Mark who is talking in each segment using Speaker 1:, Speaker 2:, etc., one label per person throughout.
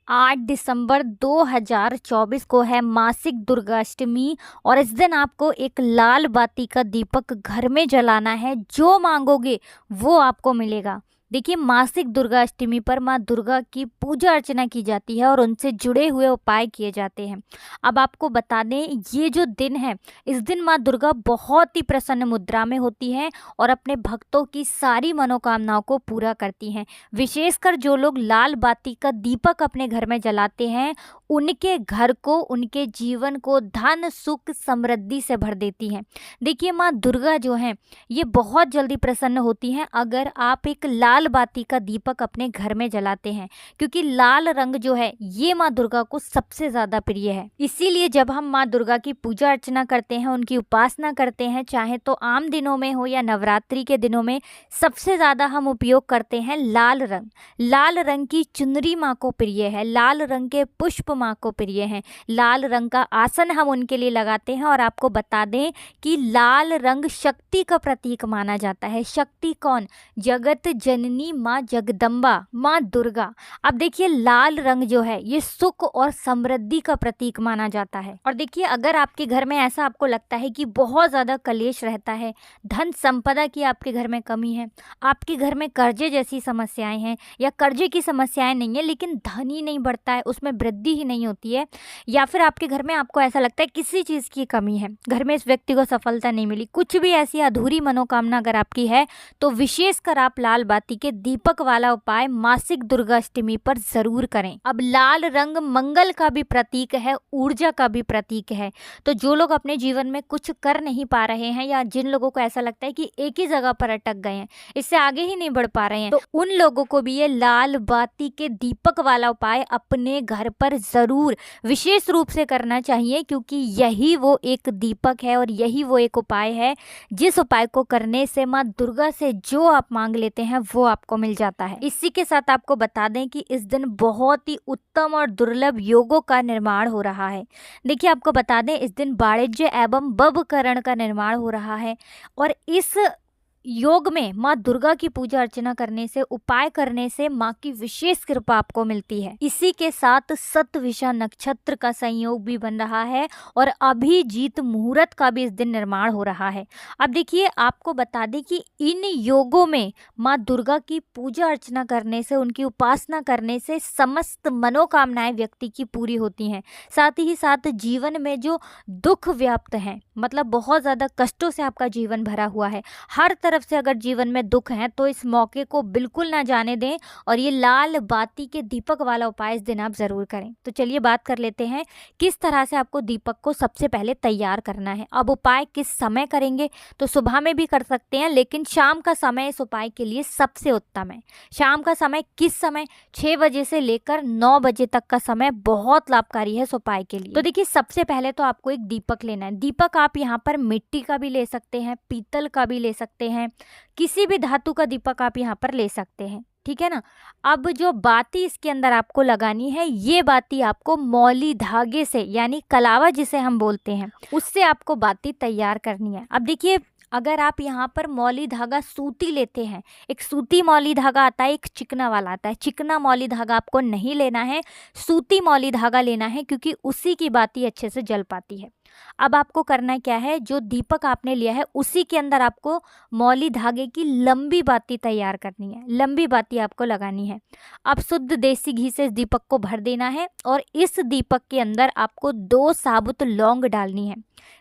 Speaker 1: 8 दिसंबर 2024 को है मासिक दुर्गाष्टमी और इस दिन आपको एक लाल बाती का दीपक घर में जलाना है। जो मांगोगे वो आपको मिलेगा। देखिए, मासिक दुर्गाष्टमी पर माँ दुर्गा की पूजा अर्चना की जाती है और उनसे जुड़े हुए उपाय किए जाते हैं। अब आपको बता दें, ये जो दिन है, इस दिन माँ दुर्गा बहुत ही प्रसन्न मुद्रा में होती हैं और अपने भक्तों की सारी मनोकामनाओं को पूरा करती हैं। विशेषकर जो लोग लाल बाती का दीपक अपने घर में जलाते हैं, उनके घर को, उनके जीवन को धन सुख समृद्धि से भर देती हैं। देखिए, माँ दुर्गा जो हैं, ये बहुत जल्दी प्रसन्न होती हैं अगर आप एक लाल बाती का दीपक अपने घर में जलाते हैं, क्योंकि लाल रंग जो है ये माँ दुर्गा को सबसे ज़्यादा प्रिय है। इसीलिए जब हम माँ दुर्गा की पूजा अर्चना करते हैं, उनकी उपासना करते हैं, चाहे तो आम दिनों में हो या नवरात्रि के दिनों में, सबसे ज़्यादा हम उपयोग करते हैं लाल रंग। लाल रंग की चुनरी माँ को प्रिय है, लाल रंग के पुष्प माँ को प्रिय हैं, लाल रंग का आसन हम उनके लिए लगाते हैं। और आपको बता दें कि लाल रंग शक्ति का प्रतीक माना जाता है। शक्ति कौन? जगत जननी माँ जगदम्बा, माँ दुर्गा। अब देखिए, लाल रंग जो है ये सुख और समृद्धि का प्रतीक माना जाता है। और देखिए, अगर आपके घर में ऐसा आपको लगता है कि बहुत ज़्यादा कलेश रहता है, धन संपदा की आपके घर में कमी है, आपके घर में कर्जे जैसी समस्याएं हैं, या कर्जे की समस्याएं नहीं है लेकिन धन ही नहीं बढ़ता है, उसमें वृद्धि ही नहीं होती है, या फिर आपके घर में आपको ऐसा लगता है किसी चीज़ की कमी है, घर में इस व्यक्ति को सफलता नहीं मिली, कुछ भी ऐसी अधूरी मनोकामना अगर आपकी है, तो विशेषकर आप लाल बाती के दीपक वाला उपाय मासिक दुर्गाष्टमी पर जरूर करें। अब लाल रंग मंगल का भी प्रतीक है, ऊर्जा का भी प्रतीक है। तो जो लोग अपने जीवन में कुछ कर नहीं पा रहे हैं, या जिन लोगों को ऐसा लगता है कि एक ही जगह पर अटक गए हैं, इससे आगे ही नहीं बढ़ पा रहे हैं, तो उन लोगों को भी ये लाल बाती के दीपक वाला उपाय अपने घर पर जरूर विशेष रूप से करना चाहिए, क्योंकि यही वो एक दीपक है और यही वो एक उपाय है जिस उपाय को करने से माँ दुर्गा से जो आप मांग लेते हैं वो आपको मिल जाता है। इसी के साथ आपको बता दें कि इस दिन बहुत ही उत्तम और दुर्लभ योगों का निर्माण हो रहा है। देखिए, आपको बता दें, इस दिन वाणिज्य एवं बवकरण का निर्माण हो रहा है और इस योग में माँ दुर्गा की पूजा अर्चना करने से, उपाय करने से माँ की विशेष कृपा आपको मिलती है। इसी के साथ सतविषा नक्षत्र का संयोग भी बन रहा है और अभिजीत मुहूर्त का भी इस दिन निर्माण हो रहा है। अब देखिए, आपको बता दें कि इन योगों में माँ दुर्गा की पूजा अर्चना करने से, उनकी उपासना करने से समस्त मनोकामनाएं व्यक्ति की पूरी होती हैं। साथ ही साथ जीवन में जो दुख व्याप्त हैं, मतलब बहुत ज़्यादा कष्टों से आपका जीवन भरा हुआ है, हर तरफ से अगर जीवन में दुख है, तो इस मौके को बिल्कुल ना जाने दें और ये लाल बाती के दीपक वाला उपाय इस दिन आप ज़रूर करें। तो चलिए बात कर लेते हैं किस तरह से आपको दीपक को सबसे पहले तैयार करना है। अब उपाय किस समय करेंगे? तो सुबह में भी कर सकते हैं, लेकिन शाम का समय इस उपाय के लिए सबसे उत्तम है। शाम का समय किस समय? 6 बजे से लेकर 9 बजे तक का समय बहुत लाभकारी है इस उपाय के लिए। तो देखिए, सबसे पहले तो आपको एक दीपक लेना है। दीपक आप यहाँ पर मिट्टी का भी ले सकते हैं, पीतल का भी ले सकते हैं, किसी भी धातु का दीपक आप यहाँ पर ले सकते हैं, ठीक है ना। अब जो बाती इसके अंदर आपको लगानी है, ये बाती आपको मौली धागे से, यानी कलावा जिसे हम बोलते हैं, उससे आपको बाती तैयार करनी है। अब देखिए, अगर आप यहाँ पर मौली धागा सूती लेते हैं, एक सूती मौली धागा आता है, एक चिकना वाला आता है। चिकना मौली धागा आपको नहीं लेना है, सूती मौली धागा लेना है, क्योंकि उसी की बाती अच्छे से जल पाती है। अब आपको करना क्या है, जो दीपक आपने लिया है उसी के अंदर आपको मौली धागे की लंबी बाती तैयार करनी है, लंबी बाती आपको लगानी है। अब शुद्ध देसी घी से इस दीपक को भर देना है और इस दीपक के अंदर आपको 2 साबुत लौंग डालनी है।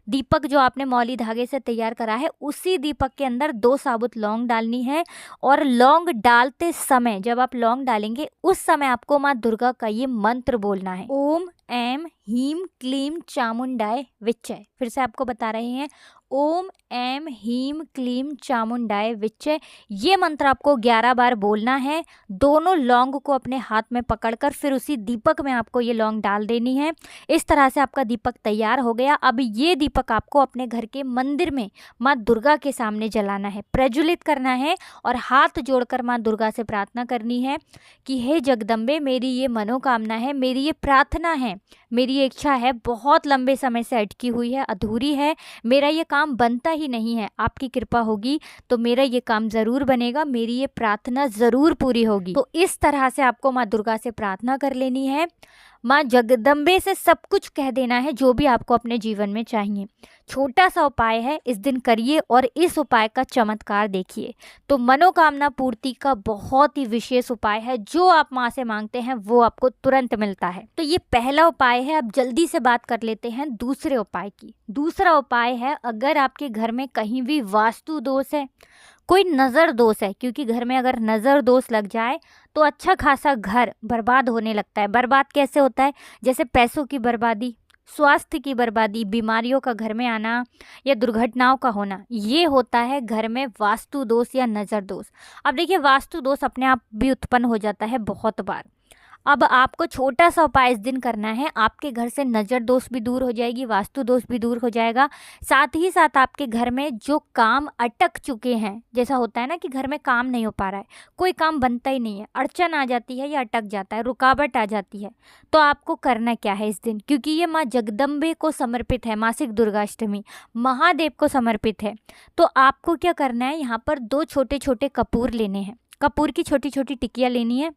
Speaker 1: दीपक जो आपने मौली धागे से तैयार करा है, उसी दीपक के अंदर 2 साबुत लौंग डालनी है। और लौंग डालते समय, जब आप लौंग डालेंगे उस समय आपको माँ दुर्गा का ये मंत्र बोलना है, ओम ऐम हीम क्लीम चामुंडाय विच्चय। फिर से आपको बता रहे हैं, ओम ऐम हीम क्लीम चामुंडाय विच्चय। ये मंत्र आपको 11 बार बोलना है। दोनों लौंग को अपने हाथ में पकड़कर फिर उसी दीपक में आपको ये लौंग डाल देनी है। इस तरह से आपका दीपक तैयार हो गया। अब ये दीपक आपको अपने घर के मंदिर में माँ दुर्गा के सामने जलाना है, प्रज्वलित करना है और हाथ जोड़कर माँ दुर्गा से प्रार्थना करनी है कि हे जगदम्बे, मेरी ये मनोकामना है, मेरी ये प्रार्थना है, मेरी ये ये इच्छा है बहुत लंबे समय से अटकी हुई है, अधूरी है, मेरा ये काम बनता ही नहीं है, आपकी कृपा होगी तो मेरा ये काम ज़रूर बनेगा, मेरी ये प्रार्थना ज़रूर पूरी होगी। तो इस तरह से आपको माँ दुर्गा से प्रार्थना कर लेनी है। माँ जगदम्बे से सब कुछ कह देना है जो भी आपको अपने जीवन में चाहिए। छोटा सा उपाय है, इस दिन करिए और इस उपाय का चमत्कार देखिए। तो मनोकामना पूर्ति का बहुत ही विशेष उपाय है, जो आप माँ से मांगते हैं वो आपको तुरंत मिलता है। तो ये पहला उपाय है। अब जल्दी से बात कर लेते हैं दूसरे उपाय की। दूसरा उपाय है, अगर आपके घर में कहीं भी वास्तु दोष है, कोई नज़र दोष है, क्योंकि घर में अगर नज़र दोष लग जाए तो अच्छा खासा घर बर्बाद होने लगता है। बर्बाद कैसे होता है? जैसे पैसों की बर्बादी, स्वास्थ्य की बर्बादी, बीमारियों का घर में आना या दुर्घटनाओं का होना, ये होता है घर में वास्तु दोष या नज़र दोष। अब देखिए, वास्तु दोष अपने आप भी उत्पन्न हो जाता है बहुत बार। अब आपको छोटा सा उपाय इस दिन करना है, आपके घर से नज़र दोष भी दूर हो जाएगी, वास्तु दोष भी दूर हो जाएगा। साथ ही साथ आपके घर में जो काम अटक चुके हैं, जैसा होता है ना कि घर में काम नहीं हो पा रहा है, कोई काम बनता ही नहीं है, अड़चन आ जाती है या अटक जाता है, रुकावट आ जाती है, तो आपको करना क्या है इस दिन? क्योंकि ये माँ जगदम्बे को समर्पित है, मासिक दुर्गाष्टमी महादेव को समर्पित है। तो आपको क्या करना है, यहाँ पर 2 छोटे छोटे कपूर लेने हैं, कपूर की छोटी छोटी टिकियाँ लेनी है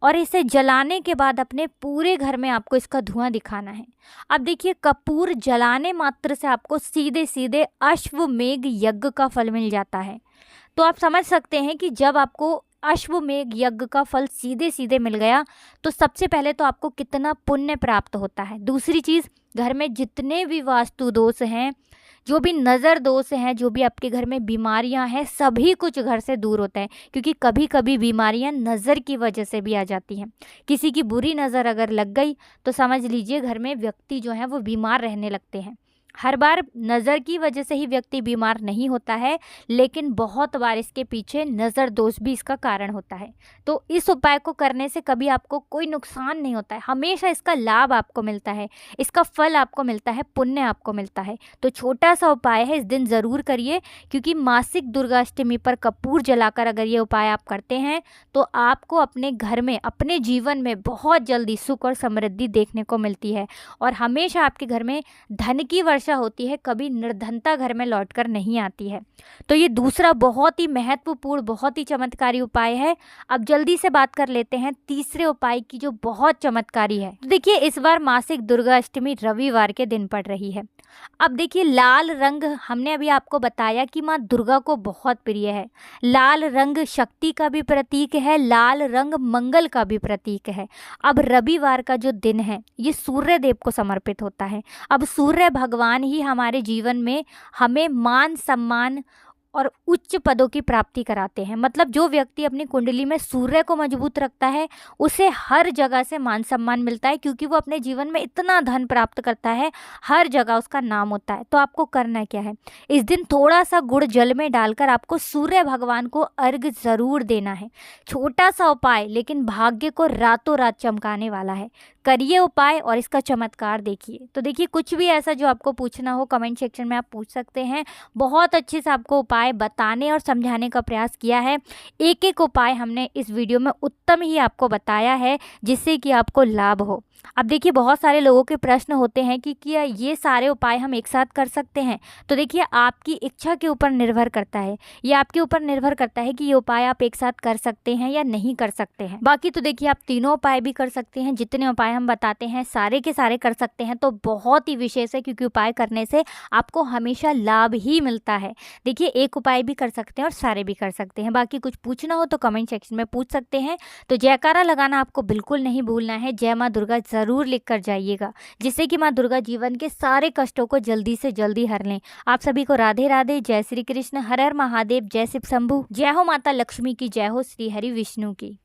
Speaker 1: और इसे जलाने के बाद अपने पूरे घर में आपको इसका धुआं दिखाना है। अब देखिए, कपूर जलाने मात्र से आपको सीधे सीधे अश्वमेघ यज्ञ का फल मिल जाता है। तो आप समझ सकते हैं कि जब आपको अश्वमेघ यज्ञ का फल सीधे सीधे मिल गया तो सबसे पहले तो आपको कितना पुण्य प्राप्त होता है। दूसरी चीज़, घर में जितने भी वास्तु दोष हैं, जो भी नज़र दोष हैं, जो भी आपके घर में बीमारियां हैं, सभी कुछ घर से दूर होता है। क्योंकि कभी कभी बीमारियां नज़र की वजह से भी आ जाती हैं। किसी की बुरी नज़र अगर लग गई तो समझ लीजिए घर में व्यक्ति जो है वो बीमार रहने लगते हैं। हर बार नज़र की वजह से ही व्यक्ति बीमार नहीं होता है, लेकिन बहुत बार इसके पीछे नज़र दोष भी इसका कारण होता है। तो इस उपाय को करने से कभी आपको कोई नुकसान नहीं होता है, हमेशा इसका लाभ आपको मिलता है, इसका फल आपको मिलता है, पुण्य आपको मिलता है। तो छोटा सा उपाय है, इस दिन ज़रूर करिए, क्योंकि मासिक दुर्गाष्टमी पर कपूर जलाकर अगर ये उपाय आप करते हैं तो आपको अपने घर में, अपने जीवन में बहुत जल्दी सुख और समृद्धि देखने को मिलती है और हमेशा आपके घर में धन की वर्षा होती है, कभी निर्धनता घर में लौटकर नहीं आती है। तो ये दूसरा बहुत ही महत्वपूर्ण, बहुत ही चमत्कारी उपाय है। अब जल्दी से बात कर लेते हैं तीसरे उपाय की, जो बहुत चमत्कारी है। देखिए, इस बार मासिक दुर्गाष्टमी रविवार के दिन पड़ रही है। अब देखिए, लाल रंग हमने अभी आपको बताया कि माँ दुर्गा को बहुत प्रिय है। लाल रंग शक्ति का भी प्रतीक है, लाल रंग मंगल का भी प्रतीक है। अब रविवार का जो दिन है ये सूर्य देव को समर्पित होता है। अब सूर्य भगवान ही हमारे जीवन में हमें मान सम्मान और उच्च पदों की प्राप्ति कराते हैं। मतलब जो व्यक्ति अपनी कुंडली में सूर्य को मजबूत रखता है उसे हर जगह से मान सम्मान मिलता है, क्योंकि वो अपने जीवन में इतना धन प्राप्त करता है, हर जगह उसका नाम होता है। तो आपको करना क्या है, इस दिन थोड़ा सा गुड़ जल में डालकर आपको सूर्य भगवान को अर्घ ज़रूर देना है। छोटा सा उपाय, लेकिन भाग्य को रातों रात चमकाने वाला है। करिए उपाय और इसका चमत्कार देखिए। तो देखिए, कुछ भी ऐसा जो आपको पूछना हो कमेंट सेक्शन में आप पूछ सकते हैं। बहुत अच्छे से आपको उपाय बताने और समझाने का प्रयास किया है। एक एक उपाय हमने इस वीडियो में उत्तम ही आपको बताया है, जिससे कि आपको लाभ हो। अब देखिए, बहुत सारे लोगों के प्रश्न होते हैं कि क्या ये सारे उपाय हम एक साथ कर सकते हैं? तो देखिए, आपकी इच्छा के ऊपर निर्भर करता है, ये आपके ऊपर निर्भर करता है कि ये उपाय आप एक साथ कर सकते हैं या नहीं कर सकते हैं। बाकी तो देखिए, आप तीनों उपाय भी कर सकते हैं, जितने उपाय हम बताते हैं सारे के सारे कर सकते हैं। तो बहुत ही विशेष है, क्योंकि उपाय करने से आपको हमेशा लाभ ही मिलता है। देखिए, एक उपाय भी कर सकते हैं और सारे भी कर सकते हैं। बाकी कुछ पूछना हो तो कमेंट सेक्शन में पूछ सकते हैं। तो जयकारा लगाना आपको बिल्कुल नहीं भूलना है, जय माँ दुर्गा ज़रूर लिख कर जाइएगा, जिससे कि माँ दुर्गा जीवन के सारे कष्टों को जल्दी से जल्दी हर लें। आप सभी को राधे राधे, जय श्री कृष्ण, हर हर महादेव, जय शिव शंभु, जय हो माता लक्ष्मी की, जय हो श्री हरि विष्णु की।